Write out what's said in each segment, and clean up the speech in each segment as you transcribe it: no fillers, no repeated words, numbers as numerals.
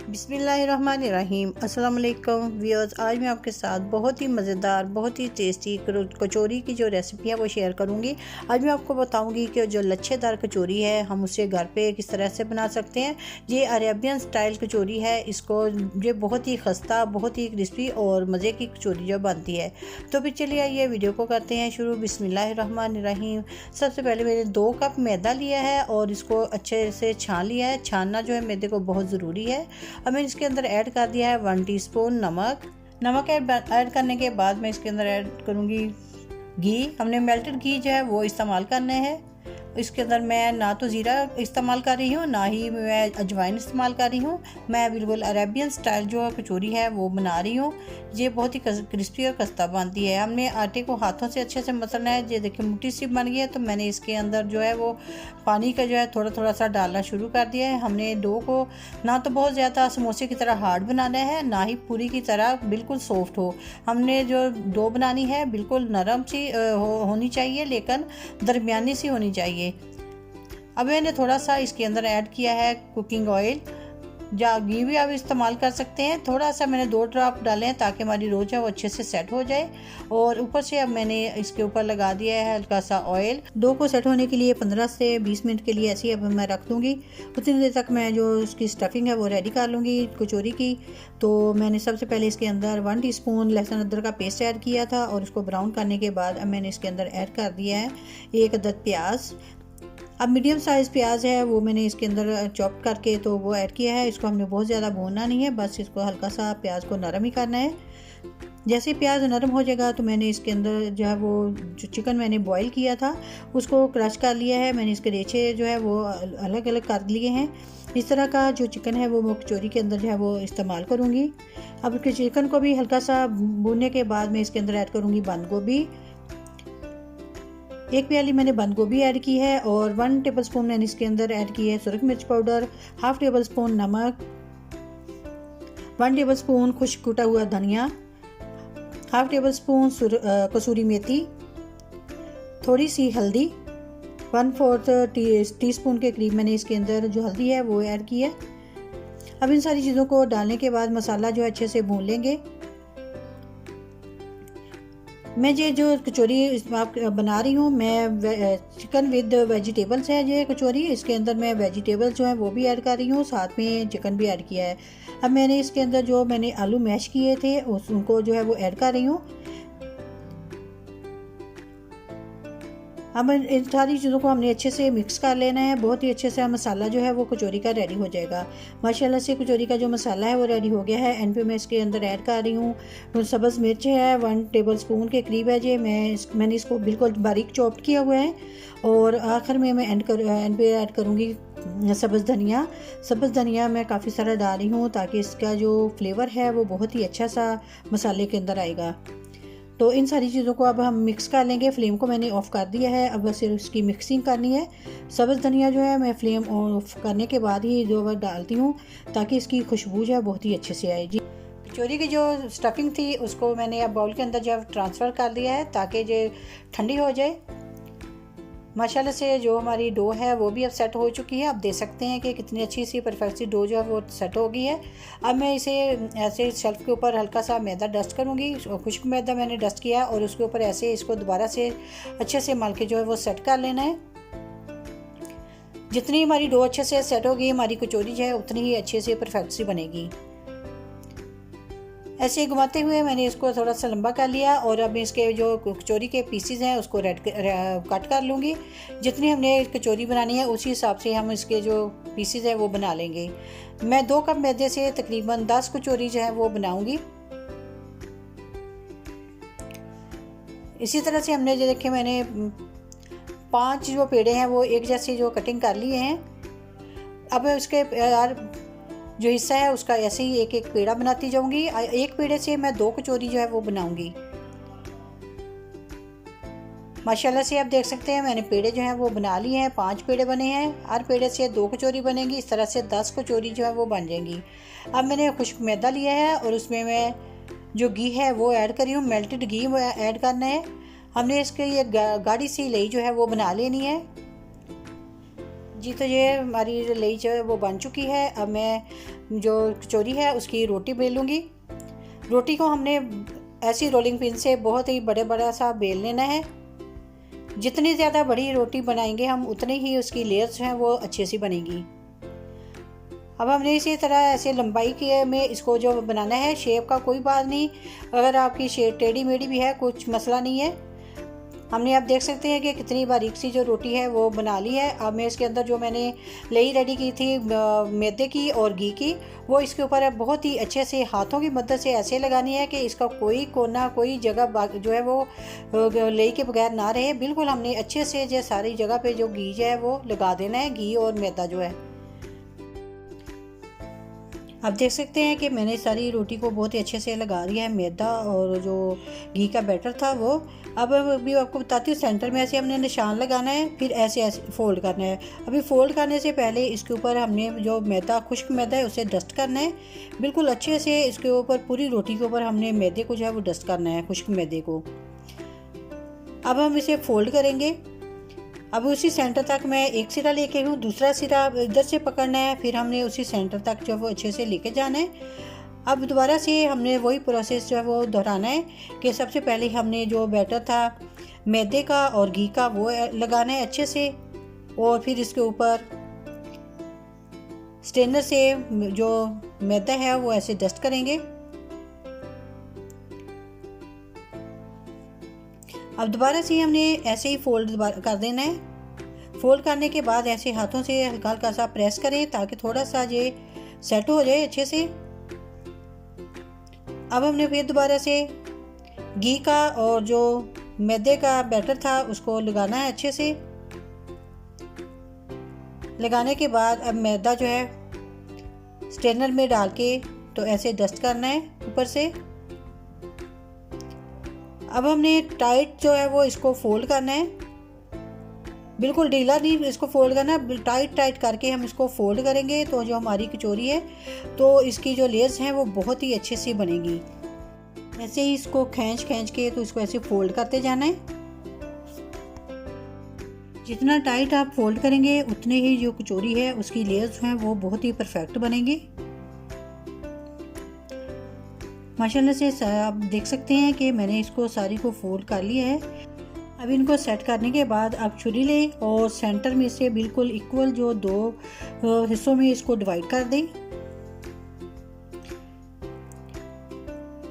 बिस्मिल्लाहिर्रहमानिर्रहीम। अस्सलाम वालेकुम व्यूअर्स, आज मैं आपके साथ बहुत ही मज़ेदार बहुत ही टेस्टी कचौरी की जो रेसिपी है वो शेयर करूंगी। आज मैं आपको बताऊंगी कि जो लच्छेदार कचौरी है हम उसे घर पे किस तरह से बना सकते हैं। ये अरेबियन स्टाइल कचौरी है। इसको ये बहुत ही खस्ता बहुत ही क्रिस्पी और मज़े की कचौरी जो बनती है। तो फिर चलिए आइए वीडियो को करते हैं शुरू। बिस्मिल्लाहिर्रहमानिर्रहीम। सबसे पहले मैंने 2 कप मैदा लिया है और इसको अच्छे से छान लिया है। छानना जो है मैदे को बहुत ज़रूरी है। अब मैं इसके अंदर ऐड कर दिया है 1 टीस्पून नमक ऐड करने के बाद मैं इसके अंदर ऐड करूँगी घी। हमने मेल्टेड घी जो है वो इस्तेमाल करने हैं। इसके अंदर मैं ना तो ज़ीरा इस्तेमाल कर रही हूँ ना ही मैं अजवाइन इस्तेमाल कर रही हूँ। मैं बिल्कुल अरेबियन स्टाइल जो कचौरी है वो बना रही हूँ। ये बहुत ही क्रिस्पी और खस्ता बनती है। हमने आटे को हाथों से अच्छे से मसलना है। ये देखिए मुट्ठी सी बन गई है। तो मैंने इसके अंदर जो है वो पानी का जो है थोड़ा थोड़ा सा डालना शुरू कर दिया है। हमने डो को ना तो बहुत ज़्यादा समोसे की तरह हार्ड बनाना है ना ही पूरी की तरह बिल्कुल सॉफ्ट हो। हमने जो डो बनानी है बिल्कुल नरम सी होनी चाहिए लेकिन दरमियानी सी होनी चाहिए। अब मैंने थोड़ा सा इसके अंदर ऐड किया है कुकिंग ऑयल या घी भी आप इस्तेमाल कर सकते हैं। थोड़ा सा मैंने 2 ड्रॉप डाले हैं ताकि हमारी रोज है वो अच्छे से सेट हो जाए। और ऊपर से अब मैंने इसके ऊपर लगा दिया है हल्का सा ऑयल। डो को सेट होने के लिए 15 से 20 मिनट के लिए ऐसे ही अब मैं रख दूँगी। उतनी देर तक मैं जो इसकी स्टफिंग है वो रेडी कर लूँगी कचौरी की। तो मैंने सबसे पहले इसके अंदर 1 टीस्पून लहसुन अदरक का पेस्ट ऐड किया था और उसको ब्राउन करने के बाद अब मैंने इसके अंदर ऐड कर दिया है 1 अदद प्याज। अब मीडियम साइज़ प्याज है वो मैंने इसके अंदर चॉप करके तो वो ऐड किया है। इसको हमने बहुत ज़्यादा भूनना नहीं है, बस इसको हल्का सा प्याज को नरम ही करना है। जैसे प्याज नरम हो जाएगा तो मैंने इसके अंदर जो है वो जो चिकन मैंने बॉईल किया था उसको क्रश कर लिया है। मैंने इसके रेचे जो है वो अलग अलग कर लिए हैं। इस तरह का जो चिकन है वो कचौरी के अंदर जो है वो इस्तेमाल करूँगी। अब इसके चिकन को भी हल्का सा भूनने के बाद मैं इसके अंदर ऐड करूँगी बंद गोभी। 1 प्याली मैंने बंद गोभी ऐड की है और 1 टेबलस्पून मैंने इसके अंदर ऐड की है सुरख मिर्च पाउडर, 1/2 टेबलस्पून नमक, 1 टेबलस्पून खुश्क कुटा हुआ धनिया, 1/2 टेबलस्पून कसूरी मेथी, थोड़ी सी हल्दी, 1/4 टीस्पून के करीब मैंने इसके अंदर जो हल्दी है वो ऐड की है। अब इन सारी चीज़ों को डालने के बाद मसाला जो अच्छे से भून लेंगे। मैं ये जो कचौरी बना रही हूँ मैं चिकन विद वेजिटेबल्स है ये कचौरी। इसके अंदर मैं वेजिटेबल्स जो है वो भी ऐड कर रही हूँ, साथ में चिकन भी ऐड किया है। अब मैंने इसके अंदर जो मैंने आलू मैश किए थे उनको जो है वो ऐड कर रही हूँ। अब इन सारी चीज़ों को हमने अच्छे से मिक्स कर लेना है। बहुत ही अच्छे से मसाला जो है वो कचौरी का रेडी हो जाएगा। माशाल्लाह से कचौरी का जो मसाला है वो रेडी हो गया है। एंड पे मैं इसके अंदर ऐड कर रही हूँ सब्ज़ मिर्च है 1 टेबलस्पून के करीब है। ये मैंने इसको बिल्कुल बारीक चॉप किया हुआ है। और आखिर में मैं एंड पे ऐड करूँगी सब्ज़ धनिया मैं काफ़ी सारा डाल रही हूँ ताकि इसका जो फ्लेवर है वो बहुत ही अच्छा सा मसाले के अंदर आएगा। तो इन सारी चीज़ों को अब हम मिक्स कर लेंगे। फ्लेम को मैंने ऑफ़ कर दिया है, अब सिर्फ इसकी मिक्सिंग करनी है। सब्ज़ धनिया जो है मैं फ्लेम ऑफ करने के बाद ही जो है डालती हूँ ताकि इसकी खुशबू जो है बहुत ही अच्छे से आए। जी, कचौरी की जो स्टफिंग थी उसको मैंने अब बाउल के अंदर जो है ट्रांसफ़र कर दिया है ताकि ये ठंडी हो जाए। माशाल्लाह से जो हमारी डो है वो भी अब सेट हो चुकी है। आप देख सकते हैं कि कितनी अच्छी सी परफेक्ट सी डो जो है वो सेट हो गई है। अब मैं इसे ऐसे शेल्फ के ऊपर हल्का सा मैदा डस्ट करूँगी। खुश्क मैदा मैंने डस्ट किया और उसके ऊपर ऐसे इसको दोबारा से अच्छे से मल के जो है वो सेट कर लेना है। जितनी हमारी डो अच्छे से सेट होगी हमारी कचौरी जो है उतनी ही अच्छे से परफेक्ट सी बनेगी। ऐसे घुमाते हुए मैंने इसको थोड़ा सा लंबा कर लिया और अब इसके जो कचौरी के पीसीज हैं उसको कट कर लूँगी। जितनी हमने कचौरी बनानी है उसी हिसाब से हम इसके जो पीसीज हैं वो बना लेंगे। मैं 2 कप मैदे से तकरीबन 10 कचौरी जो है वो बनाऊँगी। इसी तरह से हमने जो देखे मैंने 5 जो पेड़े हैं वो एक जैसे जो कटिंग कर लिए हैं। अब इसके जो हिस्सा है उसका ऐसे ही एक एक पेड़ा बनाती जाऊंगी। एक पेड़े से मैं 2 कचौरी जो है वो बनाऊंगी। माशाल्लाह से आप देख सकते हैं मैंने पेड़े जो हैं वो बना लिए हैं। 5 पेड़े बने हैं, हर पेड़े से 2 कचौरी बनेंगी। इस तरह से 10 कचौरी जो है वो बन जाएंगी। अब मैंने खुश्क मैदा लिया है और उसमें मैं जो घी है वो ऐड करी हूँ। मेल्टेड घी ऐड करना है। हमने इसके ये गाढ़ी सी लई जो है वो बना लेनी है। जी तो ये हमारी लई जो है वो बन चुकी है। अब मैं जो कचौरी है उसकी रोटी बेलूँगी। रोटी को हमने ऐसी रोलिंग पिन से बहुत ही बड़ा सा बेल लेना है। जितनी ज़्यादा बड़ी रोटी बनाएंगे हम उतनी ही उसकी लेयर्स हैं वो अच्छी सी बनेगी। अब हमने इसी तरह ऐसे लंबाई के में इसको जो बनाना है, शेप का कोई बात नहीं, अगर आपकी शेप टेढ़ी मेढ़ी भी है कुछ मसला नहीं है। हमने आप देख सकते हैं कि कितनी बारीक सी जो रोटी है वो बना ली है। अब मैं इसके अंदर जो मैंने लई रेडी की थी मैदे की और घी की, वो इसके ऊपर बहुत ही अच्छे से हाथों की मदद से ऐसे लगानी है कि इसका कोई कोना कोई जगह जो है वो लई के बगैर ना रहे। बिल्कुल हमने अच्छे से जो सारी जगह पे जो घी है वो लगा देना है, घी और मैदा जो है। आप देख सकते हैं कि मैंने सारी रोटी को बहुत ही अच्छे से लगा दिया है मैदा और जो घी का बैटर था वो। अब अभी आपको बताती हूँ, सेंटर में ऐसे हमने निशान लगाना है, फिर ऐसे ऐसे फोल्ड करना है। अभी फोल्ड करने से पहले इसके ऊपर हमने जो मैदा, खुश्क मैदा है, उसे डस्ट करना है बिल्कुल अच्छे से। इसके ऊपर पूरी रोटी के ऊपर हमने मैदे को जो है वो डस्ट करना है, खुश्क मैदे को। अब हम इसे फोल्ड करेंगे। अब उसी सेंटर तक मैं एक सिरा लेके हूँ, दूसरा सिरा इधर से पकड़ना है, फिर हमने उसी सेंटर तक जो वो अच्छे से लेके जाना है। अब दोबारा से हमने वही प्रोसेस जो है वो दोहराना है कि सबसे पहले हमने जो बैटर था मैदे का और घी का वो लगाना है अच्छे से, और फिर इसके ऊपर स्ट्रेनर से जो मैदा है वो ऐसे डस्ट करेंगे। अब दोबारा से हमने ऐसे ही फोल्ड कर देना है। फोल्ड करने के बाद ऐसे हाथों से हल्का हल्का सा प्रेस करें ताकि थोड़ा सा ये सेट हो जाए अच्छे से। अब हमने फिर दोबारा से घी का और जो मैदे का बैटर था उसको लगाना है अच्छे से। लगाने के बाद अब मैदा जो है स्ट्रेनर में डाल के तो ऐसे डस्ट करना है ऊपर से। अब हमने टाइट जो है वो इसको फोल्ड करना है, बिल्कुल ढीला नहीं इसको फोल्ड करना, टाइट करके हम इसको फोल्ड करेंगे तो जो हमारी कचौरी है तो इसकी जो लेयर्स हैं वो बहुत ही अच्छे से बनेगी। ऐसे ही इसको खींच के तो इसको ऐसे फोल्ड करते जाना है। जितना टाइट आप फोल्ड करेंगे उतने ही जो कचौरी है उसकी लेयर्स हैं वो बहुत ही परफेक्ट बनेंगी। माशाल्लाह से आप देख सकते हैं कि मैंने इसको सारी को फोल्ड कर लिया है। अब इनको सेट करने के बाद आप छुरी लें और सेंटर में से बिल्कुल इक्वल जो दो हिस्सों में इसको डिवाइड कर दें।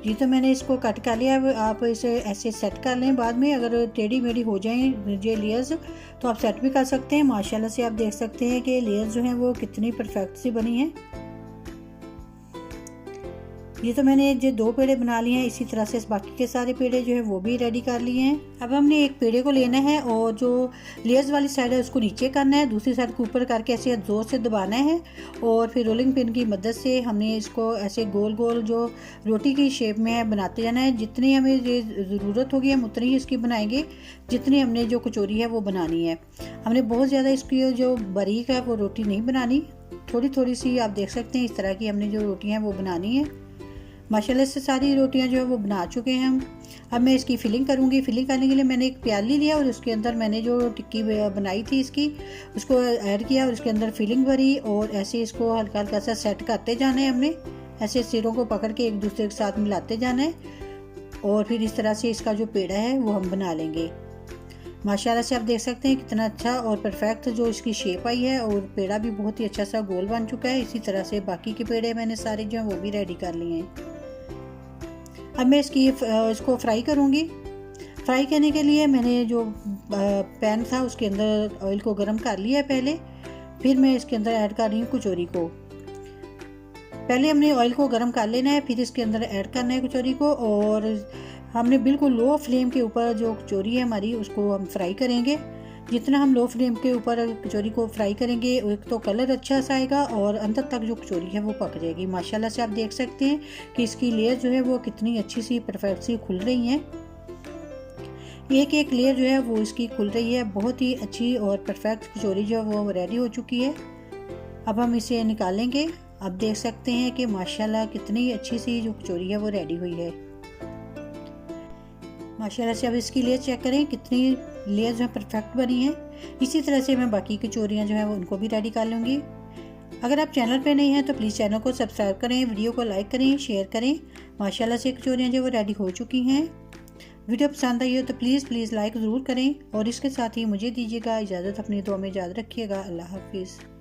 जी तो मैंने इसको कट कर लिया। अब आप इसे ऐसे सेट कर लें, बाद में अगर टेढ़ी मेढ़ी हो जाएं ये लेयर्स तो आप सेट भी कर सकते हैं। माशाल्लाह से आप देख सकते हैं कि लेयर्स जो हैं वो कितनी परफेक्ट सी बनी हैं। ये तो मैंने जो दो पेड़े बना लिए हैं, इसी तरह से बाकी के सारे पेड़े जो है वो भी रेडी कर लिए हैं। अब हमने एक पेड़े को लेना है और जो लेयर्स वाली साइड है उसको नीचे करना है, दूसरी साइड को ऊपर करके ऐसे जोर से दबाना है और फिर रोलिंग पिन की मदद से हमने इसको ऐसे गोल गोल जो रोटी की शेप में है बनाते जाना है। जितनी हमें ये ज़रूरत होगी हम उतनी ही इसकी बनाएंगे, जितनी हमने जो कचौरी है वो बनानी है। हमने बहुत ज़्यादा इसकी जो बारीक है वो रोटी नहीं बनानी, थोड़ी थोड़ी सी आप देख सकते हैं इस तरह की हमने जो रोटियाँ वो बनानी है। माशाल्लाह से सारी रोटियां जो है वो बना चुके हैं हम। अब मैं इसकी फिलिंग करूंगी। फिलिंग करने के लिए मैंने एक प्याली लिया और उसके अंदर मैंने जो टिक्की बनाई थी इसकी उसको ऐड किया और उसके अंदर फिलिंग भरी और ऐसे इसको हल्का हल्का सा सेट करते जाना है। हमने ऐसे सिरों को पकड़ के एक दूसरे के साथ मिलाते जाना है और फिर इस तरह से इसका जो पेड़ा है वो हम बना लेंगे। माशाल्लाह से आप देख सकते हैं कितना अच्छा और परफेक्ट जो इसकी शेप आई है और पेड़ा भी बहुत ही अच्छा सा गोल बन चुका है। इसी तरह से बाकी के पेड़े मैंने सारे जो हैं वो भी रेडी कर लिए हैं। अब मैं इसको फ्राई करूँगी। फ्राई करने के लिए मैंने जो पैन था उसके अंदर ऑयल को गर्म कर लिया है पहले, फिर मैं इसके अंदर ऐड कर रही हूँ कचौरी को। पहले हमने ऑयल को गर्म कर लेना है, फिर इसके अंदर ऐड करना है कचौरी को और हमने बिल्कुल लो फ्लेम के ऊपर जो कचौरी है हमारी उसको हम फ्राई करेंगे। जितना हम लो फ्लेम के ऊपर कचौरी को फ्राई करेंगे एक तो कलर अच्छा सा आएगा और अंदर तक जो कचौरी है वो पक जाएगी। माशाल्लाह से आप देख सकते हैं कि इसकी लेयर जो है वो कितनी अच्छी सी परफेक्ट सी खुल रही हैं। एक एक लेयर जो है वो इसकी खुल रही है। बहुत ही अच्छी और परफेक्ट कचौरी जो है वो रेडी हो चुकी है। अब हम इसे निकालेंगे। आप देख सकते हैं कि माशाल्लाह कितनी अच्छी सी जो कचौरी है वो रेडी हुई है। माशाल्लाह से अब इसकी लेयर चेक करें कितनी लेयर जो है परफेक्ट बनी है। इसी तरह से मैं बाकी कचौरियाँ जो है वो उनको भी रेडी कर लूँगी। अगर आप चैनल पे नहीं हैं तो प्लीज़ चैनल को सब्सक्राइब करें, वीडियो को लाइक करें, शेयर करें। माशाल्लाह से कचौरियाँ जो वो रेडी हो चुकी हैं। वीडियो पसंद आई हो तो प्लीज़ लाइक ज़रूर करें और इसके साथ ही मुझे दीजिएगा इजाज़त। अपनी दुआ में याद रखिएगा। अल्लाह हाफिज़।